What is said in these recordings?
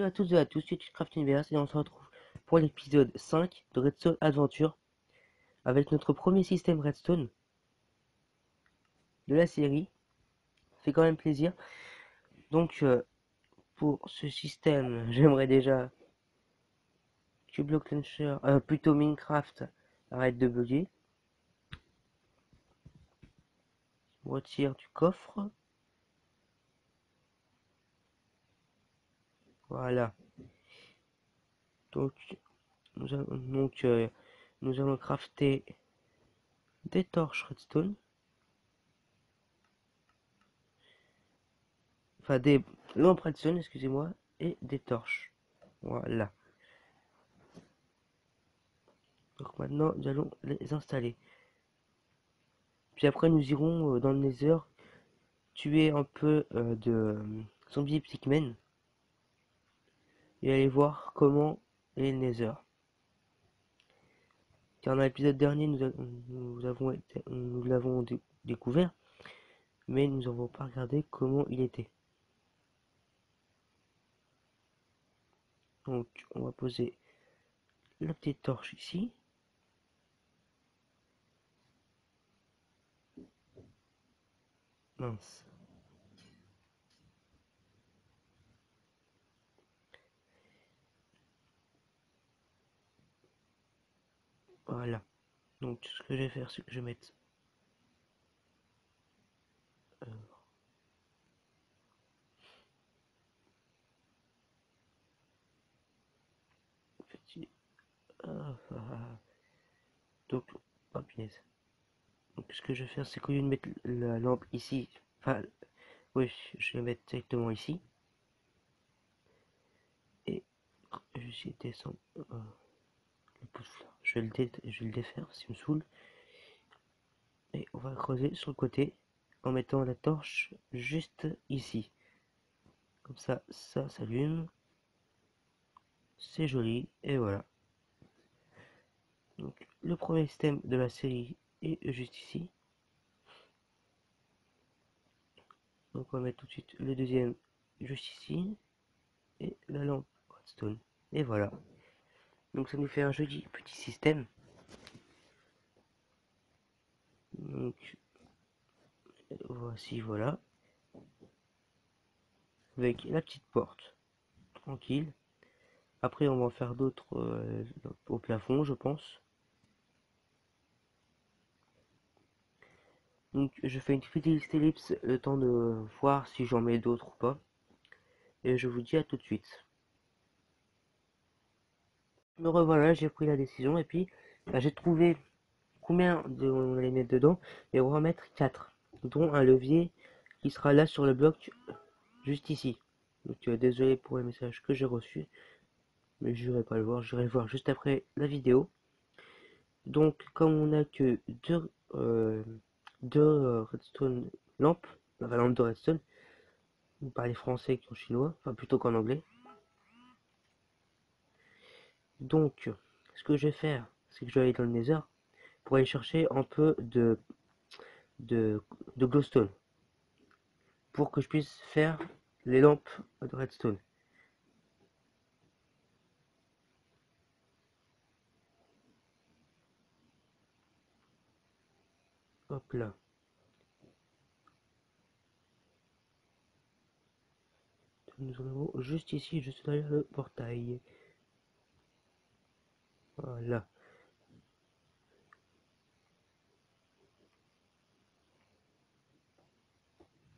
Salut à toutes et à tous, c'est Craft Universe et on se retrouve pour l'épisode 5 de Redstone Adventure avec notre premier système Redstone de la série. Ça fait quand même plaisir. Donc pour ce système, j'aimerais déjà que Block Launcher, plutôt Minecraft, arrête de bugger. Je me retire du coffre. Voilà. Donc nous allons crafter des torches Redstone. Enfin des lampes Redstone, excusez-moi, et des torches. Voilà. Donc maintenant, nous allons les installer. Puis après, nous irons dans le Nether tuer un peu de zombies Pigmen et aller voir comment est le Nether. Car dans l'épisode dernier, nous l'avons découvert, mais nous n'avons pas regardé comment il était. Donc, on va poser la petite torche ici. Mince. Voilà. Donc, ce que je vais faire, c'est que je vais mettre euh, petit. Donc, oh punaise. Donc, ce que je vais faire, c'est qu'au lieu de mettre la lampe ici, enfin, oui, je vais mettre directement ici. Et je vais essayer de descendre le pouce là. Je vais le défaire s'il me saoule. Et on va creuser sur le côté en mettant la torche juste ici. Comme ça s'allume. C'est joli. Et voilà. Donc le premier système de la série est juste ici. Donc on va mettre tout de suite le deuxième juste ici. Et la lampe redstone. Et voilà. Donc ça nous fait un joli petit système. Donc voici, voilà. Avec la petite porte. Tranquille. Après, on va en faire d'autres au plafond, je pense. Donc, je fais une petite ellipse, le temps de voir si j'en mets d'autres ou pas. Et je vous dis à tout de suite. Me revoilà, j'ai pris la décision. Et puis, bah, j'ai trouvé combien on allait mettre dedans. Et on va en mettre 4. Dont un levier qui sera là sur le bloc, juste ici. Donc, désolé pour les messages que j'ai reçus. Mais je n'irai pas le voir. J'irai le voir juste après la vidéo. Donc, comme on n'a que deux redstone lampes, la lampe de redstone, vous parlez français qu'en chinois, enfin plutôt qu'en anglais. Donc, ce que je vais faire, c'est que je vais aller dans le Nether pour aller chercher un peu de, de glowstone pour que je puisse faire les lampes de redstone. Hop là. Nous en avons juste ici, juste derrière le portail. Voilà.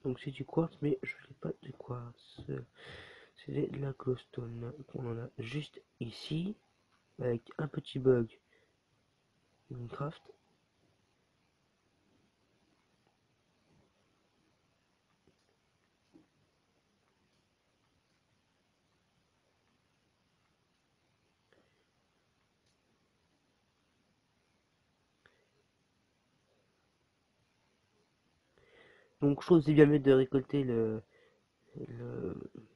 Donc c'est du quartz, mais je n'ai pas de quartz. C'est de la glowstone. On en a juste ici, avec un petit bug Minecraft. Donc je trouve que c'est bien mieux de récolter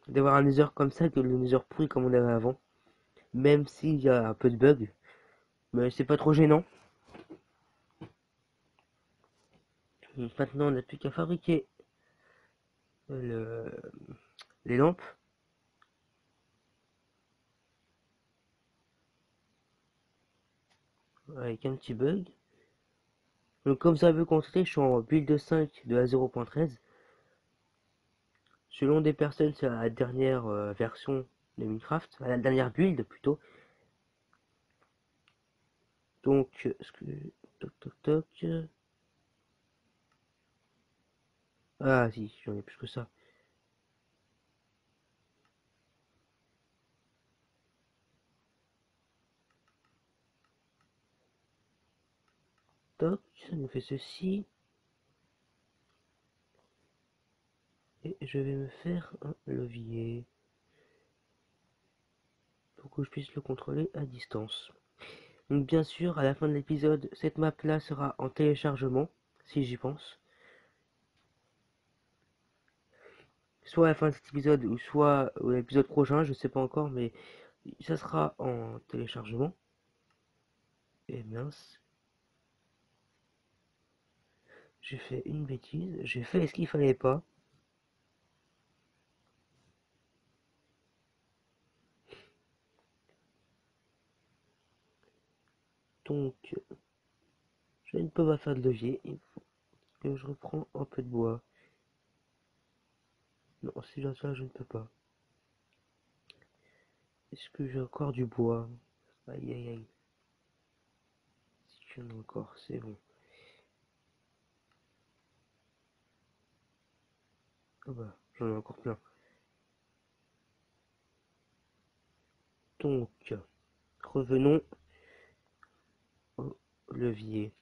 d'avoir un nether comme ça que le nether pourri comme on avait avant. Même s'il y a un peu de bugs. Mais c'est pas trop gênant. Maintenant on n'a plus qu'à fabriquer le, les lampes. avec un petit bug. Donc comme ça veut constater, je suis en build 5 de la 0.13. Selon des personnes, c'est la dernière version de Minecraft, la dernière build plutôt. Donc, toc toc toc. Ah si, j'en ai plus que ça. Toc, ça nous fait ceci. Et je vais me faire un levier pour que je puisse le contrôler à distance. Donc bien sûr, à la fin de l'épisode, cette map là sera en téléchargement, si j'y pense. Soit à la fin de cet épisode, ou soit à l'épisode prochain, je sais pas encore, mais ça sera en téléchargement. Et mince, j'ai fait une bêtise, j'ai fait ce qu'il fallait pas. Donc, je ne peux pas faire de levier, il faut que je reprends un peu de bois. Non, si j'en ça, je ne peux pas. Est-ce que j'ai encore du bois? Aïe aïe aïe. Si j'en ai encore, c'est bon. Ah bah, j'en ai encore plein. Donc, revenons au levier.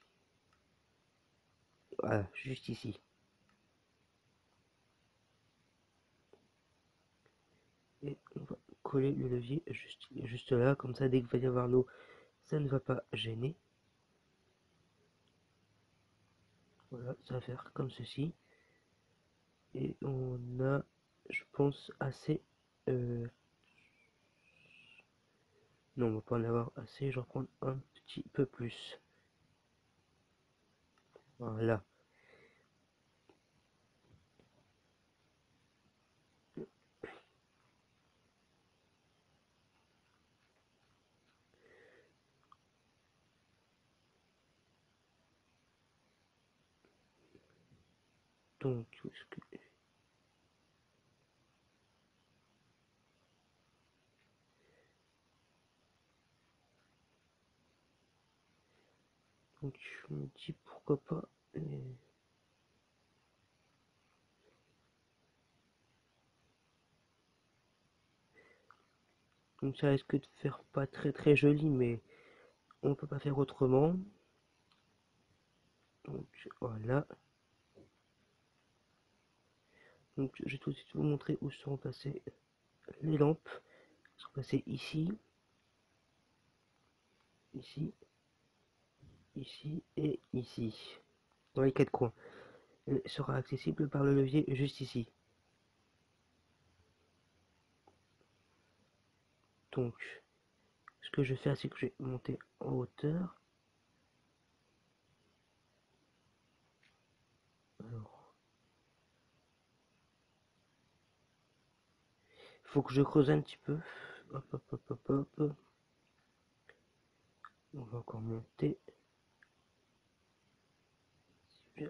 Voilà, juste ici. Et on va coller le levier juste là, comme ça dès qu'il va y avoir l'eau, ça ne va pas gêner. Voilà, ça va faire comme ceci. Et on a, je pense, assez... non, on va pas en avoir assez, je vais reprendre un petit peu plus. Voilà. Donc, donc je me dis pourquoi pas... donc ça risque de faire pas très joli, mais on peut pas faire autrement. Donc voilà. Donc je vais tout de suite vous montrer où seront placées les lampes. Elles seront placées ici, ici, ici et ici. Dans les quatre coins. Elle sera accessible par le levier juste ici. Donc ce que je vais faire, c'est que je vais monter en hauteur. Alors, il faut que je creuse un petit peu. Hop, hop, hop, hop, hop. On va encore monter.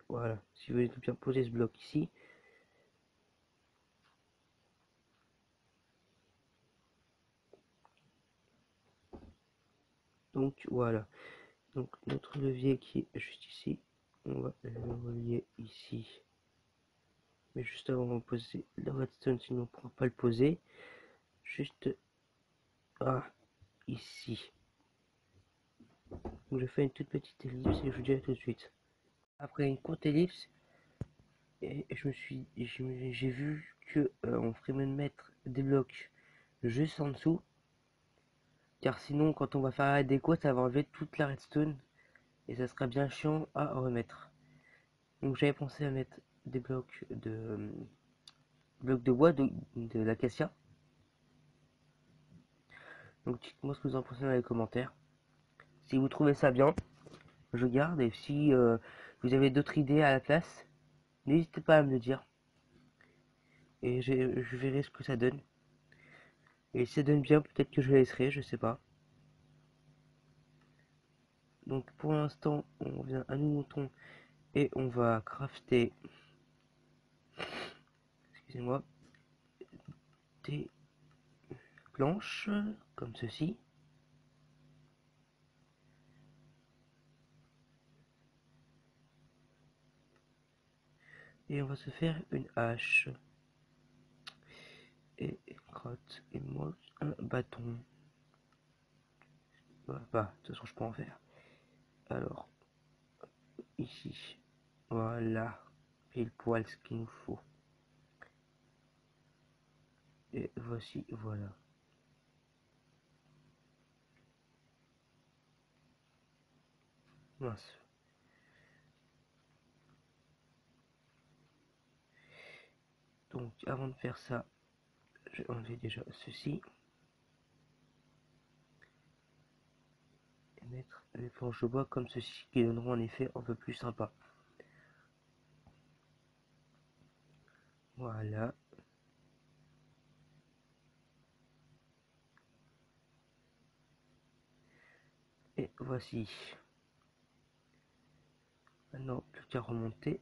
Voilà, si vous voulez bien poser ce bloc ici. Donc voilà. Donc notre levier qui est juste ici, on va le relier ici. Mais juste avant de poser le redstone, sinon on ne pourra pas le poser. Juste ici. Donc je fais une toute petite ellipse et je vous dirai tout de suite. Après une courte ellipse, et j'ai vu que on ferait même mettre des blocs juste en dessous, car sinon quand on va faire la déco, ça va enlever toute la redstone et ça sera bien chiant à remettre. Donc j'avais pensé à mettre des blocs de bois de l'acacia. Donc dites-moi ce que vous en pensez dans les commentaires. Si vous trouvez ça bien, je garde, et si vous avez d'autres idées à la place, n'hésitez pas à me le dire. Et je verrai ce que ça donne. Et si ça donne bien, peut-être que je laisserai, je sais pas. Donc pour l'instant, on revient à nos moutons et on va crafter, excusez-moi, des planches comme ceci. Et on va se faire une hache. Et crotte et moi un bâton. Voilà, bah, de toute façon je peux en faire. Alors, ici, voilà, pile poil ce qu'il nous faut. Et voici, voilà. Mince. Donc, avant de faire ça, je vais enlever déjà ceci. Et mettre les planches de bois comme ceci, qui donneront un effet un peu plus sympa. Voilà. Et voici. Maintenant, plus qu'à remonter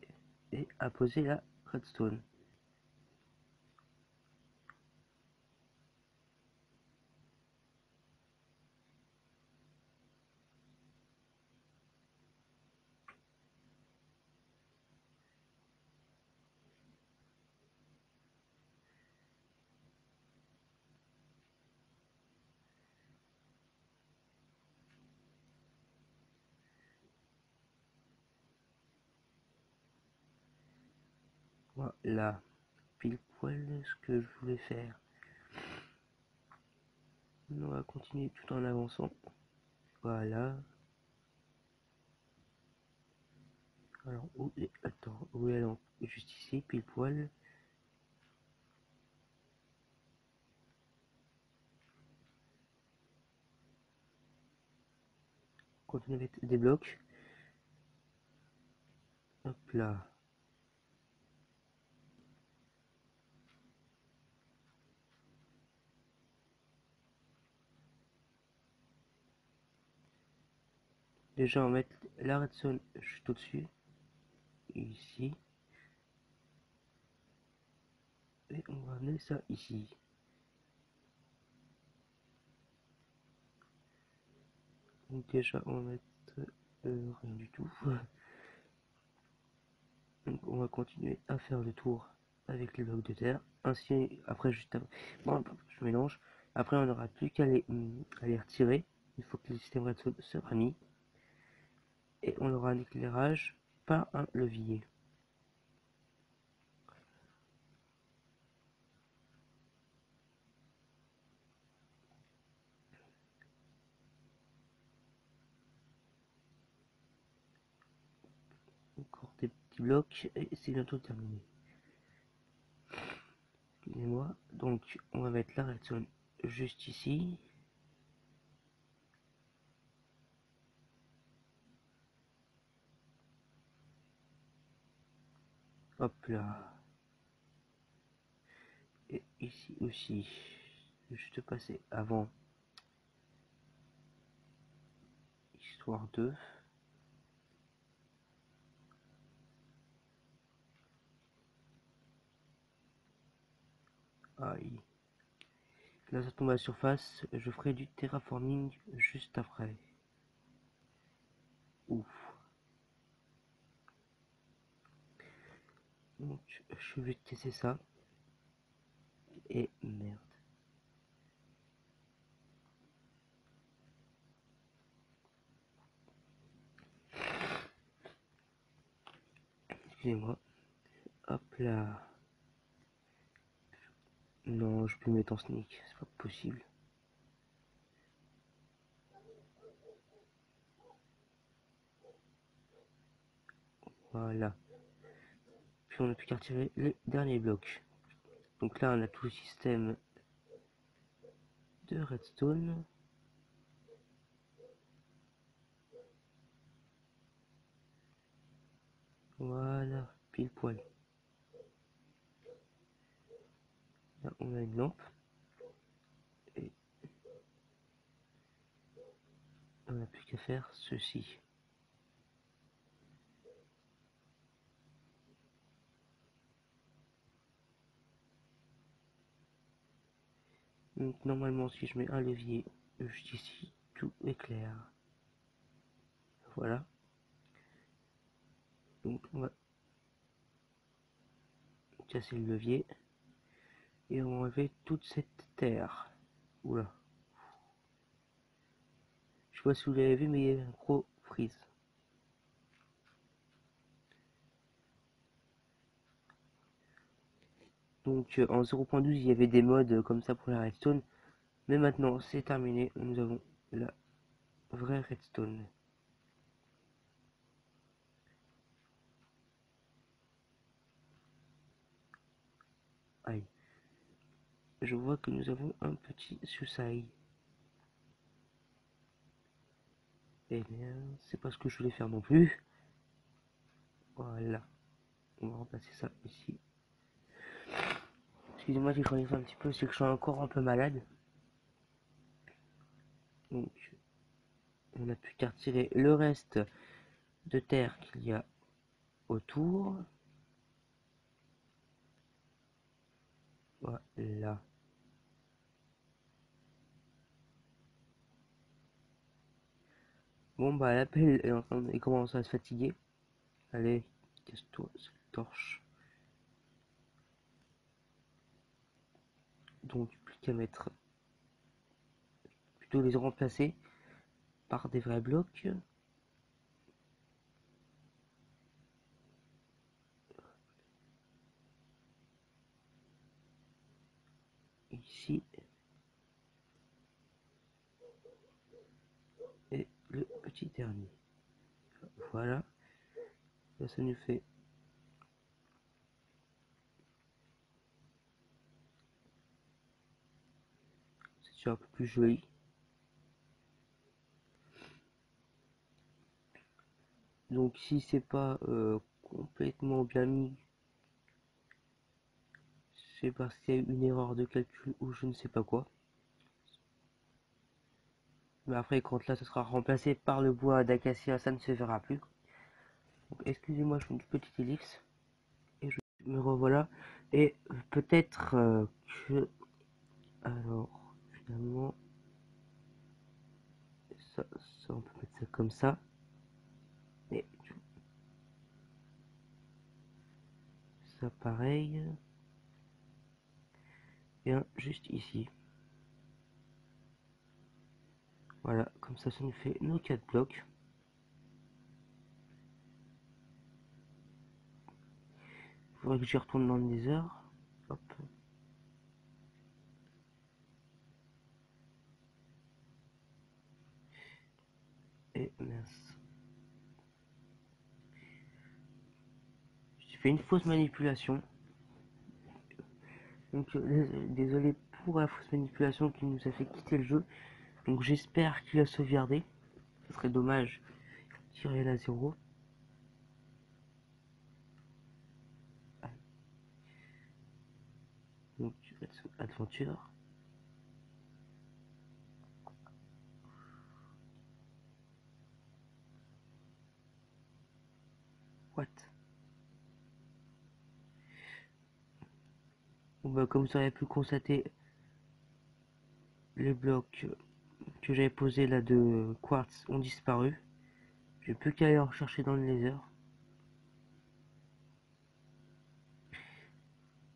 et à poser la redstone. Voilà. Pile poil ce que je voulais faire. On va continuer tout en avançant. Voilà. Alors, où est... Attends, où est elle? Juste ici, pile poil. Continuer avec des blocs. Hop là. Déjà, on va mettre la redstone juste au-dessus. Ici. Et on va amener ça ici. Donc déjà, on va mettre rien du tout. Donc on va continuer à faire le tour avec les blocs de terre. Ainsi, après, juste avant... Bon, je mélange. Après, on n'aura plus qu'à les retirer. Il faut que le système redstone sera mis. Et on aura un éclairage par un levier. Encore des petits blocs et c'est bientôt terminé. Excusez-moi. Donc on va mettre la redstone juste ici. Hop là. Et ici aussi. Juste passer avant. Histoire de... Aïe. Là ça tombe à la surface. Je ferai du terraforming juste après. Ouf. Donc je suis obligé de casser ça. Et merde. Excusez-moi. Hop là. Non, je peux me mettre en sneak. C'est pas possible. Voilà. Puis on n'a plus qu'à retirer les derniers blocs. Donc là on a tout le système de redstone. Voilà, pile poil. Là on a une lampe. Et On n'a plus qu'à faire ceci. Donc normalement si je mets un levier juste ici, tout est clair. Voilà. Donc on va casser le levier et on va enlever toute cette terre. Oula. Je sais pas si vous l'avez vu mais il y a un gros freeze. Donc en 0.12 il y avait des modes comme ça pour la redstone. Mais maintenant c'est terminé, nous avons la vraie redstone. Aïe. Je vois que nous avons un petit souci. Eh bien, c'est pas ce que je voulais faire non plus. Voilà. On va remplacer ça ici. Excusez-moi si je renifle un petit peu, c'est que je suis encore un peu malade. Donc, on a pu qu'à retirer le reste de terre qu'il y a autour. Voilà. Bon bah l'appel est en train de... il commence à se fatiguer. Allez, casse-toi cette torche. Donc plus qu'à mettre, plutôt les remplacer par des vrais blocs. Ici. Et le petit dernier. Voilà. Là, ça nous fait... c'est un peu plus joli. Donc si c'est pas complètement bien mis, c'est parce qu'il y a eu une erreur de calcul ou je ne sais pas quoi. Mais après quand là ça sera remplacé par le bois d'acacia, ça ne se verra plus. Donc excusez-moi, je fais une petite ellipse et je me revoilà. Et peut-être que... alors finalement ça on peut mettre ça comme ça. Et ça pareil. Bien juste ici. Voilà, comme ça nous fait nos 4 blocs. Il faudrait que j'y retourne dans le Nether. Hop. Et mince. J'ai fait une fausse manipulation. Donc désolé pour la fausse manipulation qui nous a fait quitter le jeu. Donc j'espère qu'il a sauvegardé. Ce serait dommage de tirer la 0. Donc aventure. What? Bon, bah, comme vous aurez pu constater, les blocs que j'avais posés là de quartz ont disparu. J'ai plus qu'à aller en chercher dans le nether.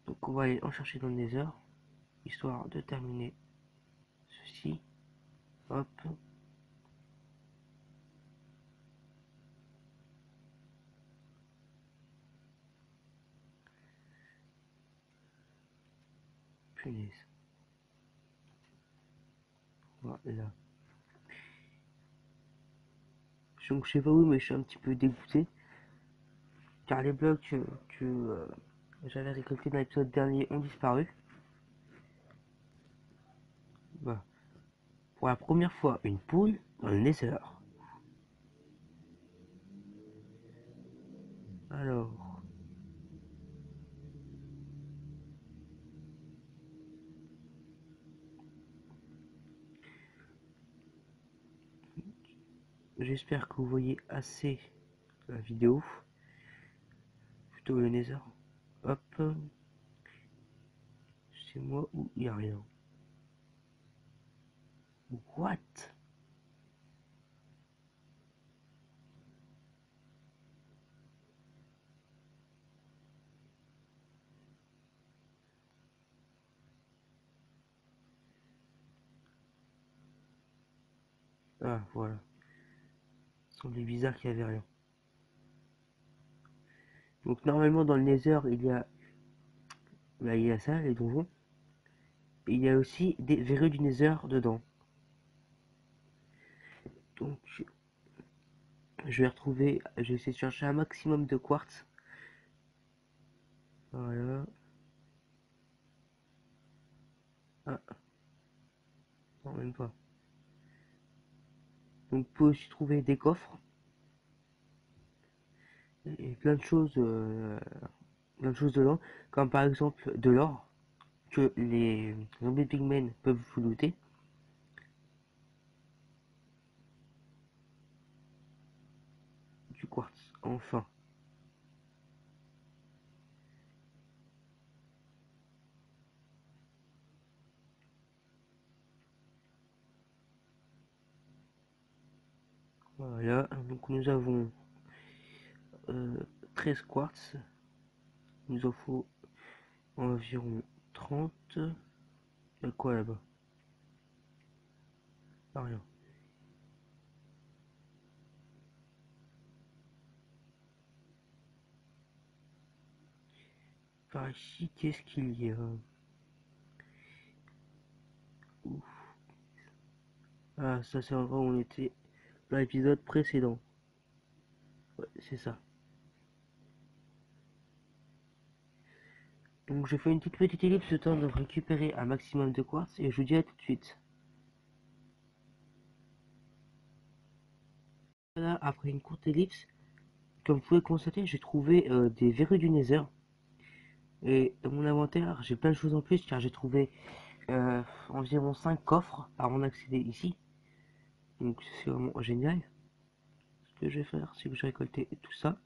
Donc on va aller en chercher dans le nether, histoire de terminer ceci. Hop. Punaise. Voilà. Donc je sais pas où, mais je suis un petit peu dégoûté. Car les blocs que j'avais récoltés dans l'épisode dernier ont disparu. Bah, pour la première fois, une poule dans le nether. Alors, j'espère que vous voyez assez la vidéo. Plutôt le nether. Hop. C'est moi ou il n'y a rien. What? Ah, voilà. Il semblait bizarre qu'il n'y avait rien. Donc normalement dans le nether, il y a ça, les donjons. Et il y a aussi des verrues du nether dedans. Donc je vais essayer de chercher un maximum de quartz. Voilà. Ah, non, même pas. Donc vous pouvez aussi trouver des coffres et plein de choses dedans, comme par exemple de l'or que les zombies pigmen peuvent vous looter. Du quartz, enfin. Voilà, donc nous avons 13 quartz. Il nous en faut environ 30. Il y a quoi là-bas? Ah, rien. Par ici, qu'est-ce qu'il y a? Ouf. Ah, ça c'est l'endroit où on était dans l'épisode précédent. Ouais, c'est ça. Donc je fais une toute petite ellipse le temps de récupérer un maximum de quartz et je vous dis à tout de suite. Voilà, après une courte ellipse, comme vous pouvez constater, j'ai trouvé des verrues du nether. Et dans mon inventaire, j'ai plein de choses en plus car j'ai trouvé environ 5 coffres avant d'accéder ici. Donc c'est vraiment génial. Ce que je vais faire, c'est que je vais récolter tout ça,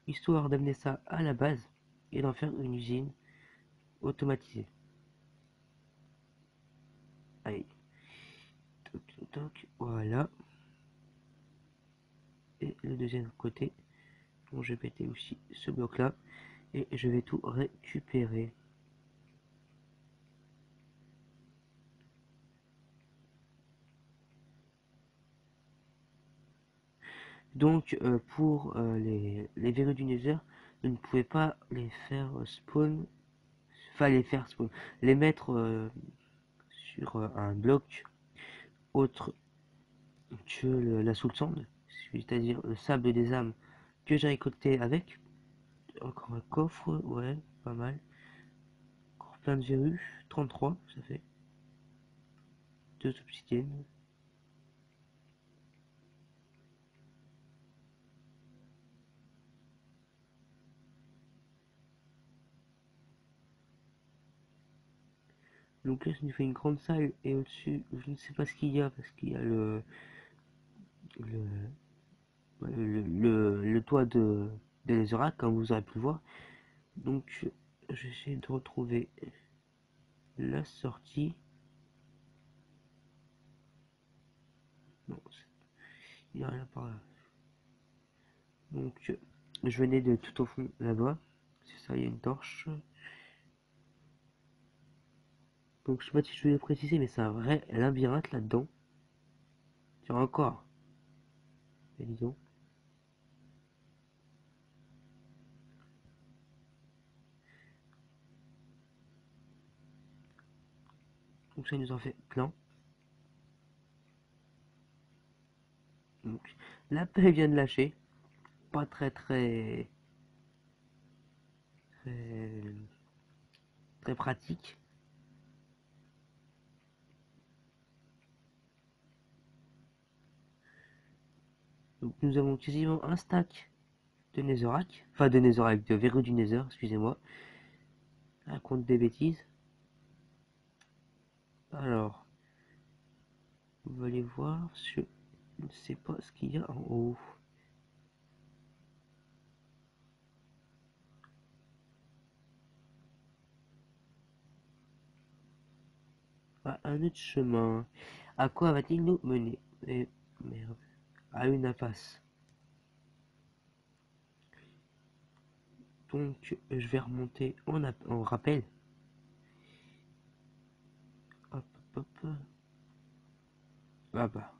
histoire d'amener ça à la base et d'en faire une usine automatisée. Allez, toc, toc, toc, voilà. Et le deuxième côté, bon, je vais péter aussi ce bloc là et je vais tout récupérer. Donc pour les verrues du nether, vous ne pouvez pas les faire spawn, enfin les faire spawn, les mettre sur un bloc autre que la soul sand, c'est-à-dire le sable des âmes que j'ai récolté avec. Encore un coffre, ouais, pas mal. Encore plein de verrues, 33, ça fait deux obsidiennes. Donc là, ça nous fait une grande salle et au-dessus, je ne sais pas ce qu'il y a parce qu'il y a le, le toit de Netherrack, comme vous aurez pu le voir. Donc, j'essaie de retrouver la sortie. Non, il n'y a rien par là. Donc, je venais de tout au fond là-bas. C'est ça, il y a une torche. Donc, je sais pas si je vais le préciser, mais c'est un vrai labyrinthe là-dedans. Tiens, encore. Et disons. Donc, ça nous en fait plein. Donc, la paix vient de lâcher. Pas très, très pratique. Donc, nous avons quasiment un stack de Netherrack. Enfin, de Netherrack, de verrou du Nether, excusez-moi. Raconte des bêtises. Alors, vous allez voir. je ne sais pas ce qu'il y a en haut. Ah, un autre chemin. À quoi va-t-il nous mener? Eh, merde. À une impasse. Donc, je vais remonter en rappel. Hop, hop, hop. Ah bah.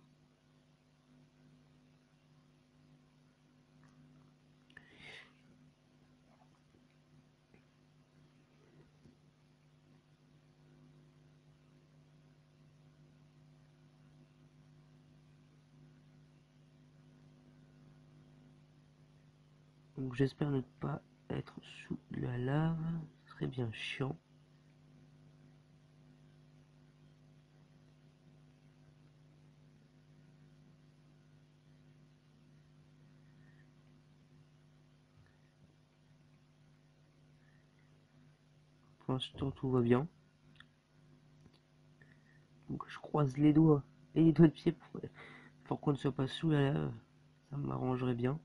Donc, j'espère ne pas être sous la lave. Ce serait bien chiant. Pour l'instant, tout va bien. Donc, je croise les doigts et les doigts de pied pour qu'on ne soit pas sous la lave. Ça m'arrangerait bien.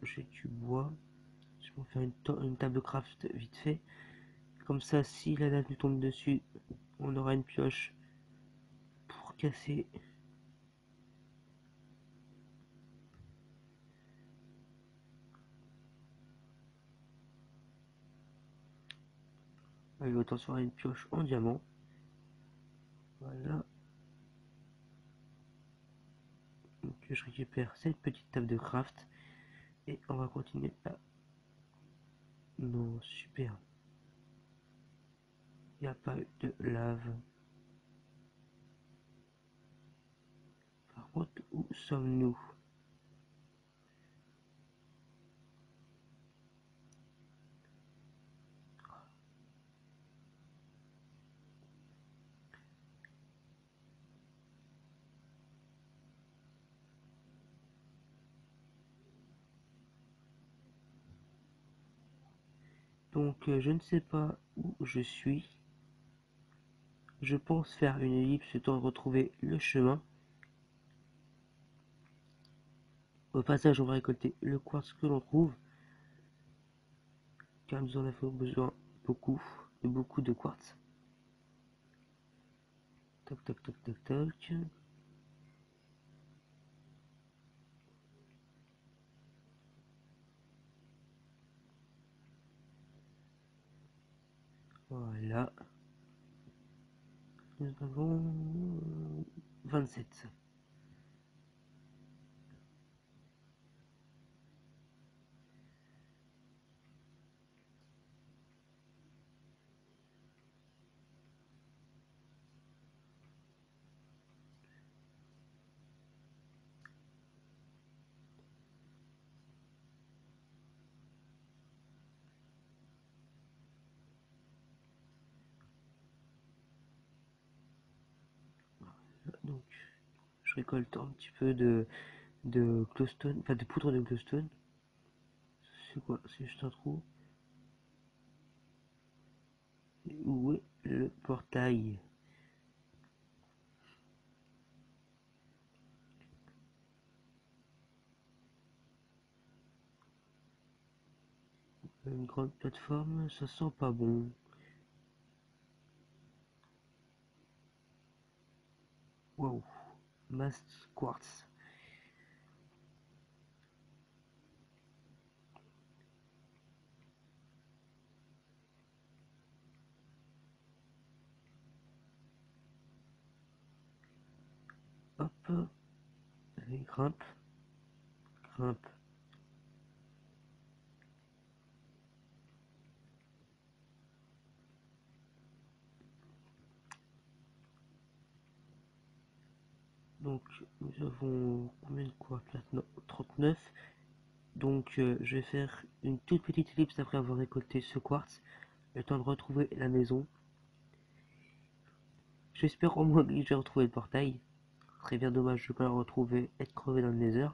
J'ai du bois. Je vais faire une table de craft vite fait. Comme ça, si la lave nous tombe dessus, on aura une pioche pour casser. Allez, autant se faire une pioche en diamant. Voilà. Donc, je récupère cette petite table de craft. Et on va continuer à... Non, super. Il n'y a pas de lave. Par contre, où sommes-nous? Donc, je ne sais pas où je suis. Je pense faire une ellipse le temps de retrouver le chemin. Au passage, on va récolter le quartz que l'on trouve. Car nous en avons besoin beaucoup de quartz. Toc, toc, toc, toc, toc. Voilà. Nous avons 27. Donc, je récolte un petit peu de glowstone, enfin de poudre de glowstone. C'est quoi? C'est juste un trou. Et où est le portail? Une grande plateforme, ça sent pas bon. Waouh, masse quartz. Hop, allez, grimpe, grimpe. Donc, nous avons combien de quartz maintenant? 39. Donc, je vais faire une toute petite ellipse après avoir récolté ce quartz. Le temps de retrouver la maison. J'espère au moins que je vais retrouver le portail. Ce serait bien dommage de ne pas le retrouver, être crevé dans le nether.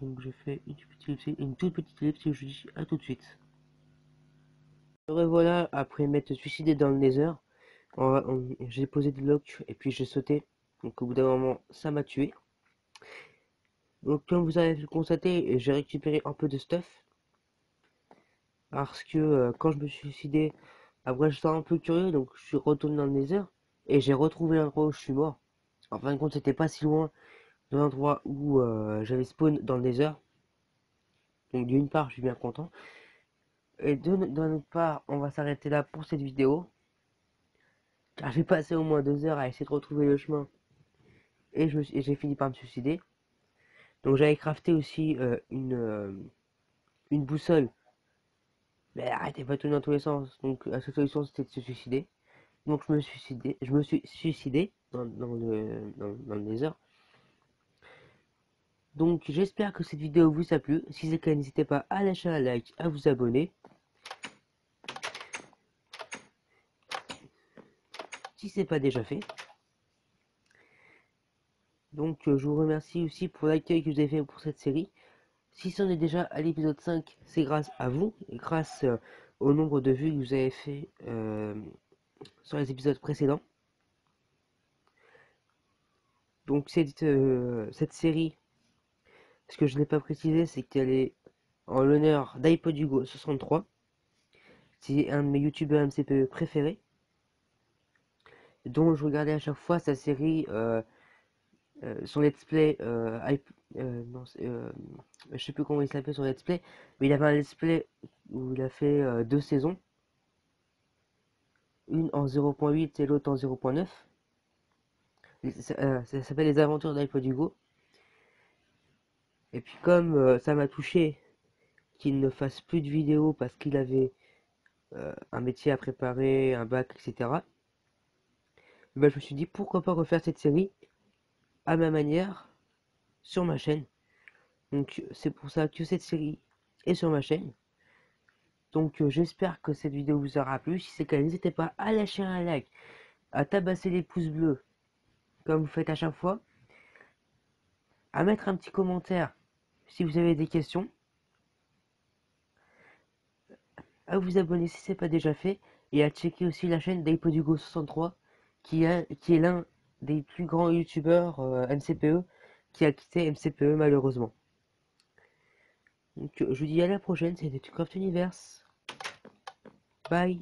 Donc je fais une toute petite ellipse et je dis à tout de suite. Me revoilà après m'être suicidé dans le Nether. J'ai posé des blocs et puis j'ai sauté. Donc au bout d'un moment, ça m'a tué. Donc comme vous avez pu le constater, j'ai récupéré un peu de stuff. Parce que quand je me suis suicidé, après j'étais un peu curieux, donc je suis retourné dans le Nether. Et j'ai retrouvé l'endroit où je suis mort. En fin de compte, c'était pas si loin de l'endroit où j'avais spawn dans le Nether. Donc d'une part, je suis bien content. Et d'une autre part, on va s'arrêter là pour cette vidéo. Car j'ai passé au moins 2 heures à essayer de retrouver le chemin. Et j'ai fini par me suicider. Donc j'avais crafté aussi une boussole. Mais arrêtez pas de tourner dans tous les sens. Donc la seule solution c'était de se suicider. Donc je me suis suicidé dans le Nether. Donc j'espère que cette vidéo vous a plu. Si c'est le cas, n'hésitez pas à lâcher un like, à vous abonner. Si c'est pas déjà fait. Donc je vous remercie aussi pour l'accueil que vous avez fait pour cette série. Si c'en est déjà à l'épisode 5, c'est grâce à vous, et grâce au nombre de vues que vous avez fait sur les épisodes précédents. Donc cette série, ce que je n'ai pas précisé, c'est qu'elle est en l'honneur d'iPod Hugo 63. C'est un de mes youtubeurs MCPE préférés, dont je regardais à chaque fois sa série, son let's play, non, je sais plus comment il s'appelle son let's play, mais il avait un let's play où il a fait 2 saisons, une en 0.8 et l'autre en 0.9. Ça s'appelle Les Aventures d'iPod Hugo. Et puis comme ça m'a touché qu'il ne fasse plus de vidéos parce qu'il avait un métier à préparer, un bac, etc. Ben, je me suis dit pourquoi pas refaire cette série à ma manière sur ma chaîne. Donc c'est pour ça que cette série est sur ma chaîne. Donc j'espère que cette vidéo vous aura plu. Si c'est le cas, n'hésitez pas à lâcher un like, à tabasser les pouces bleus comme vous faites à chaque fois, à mettre un petit commentaire si vous avez des questions, à vous abonner si ce n'est pas déjà fait, et à checker aussi la chaîne d'iPodUgo63 qui est l'un des plus grands youtubeurs MCPE qui a quitté MCPE malheureusement. Donc je vous dis à la prochaine, c'était Craft Universe. Bye.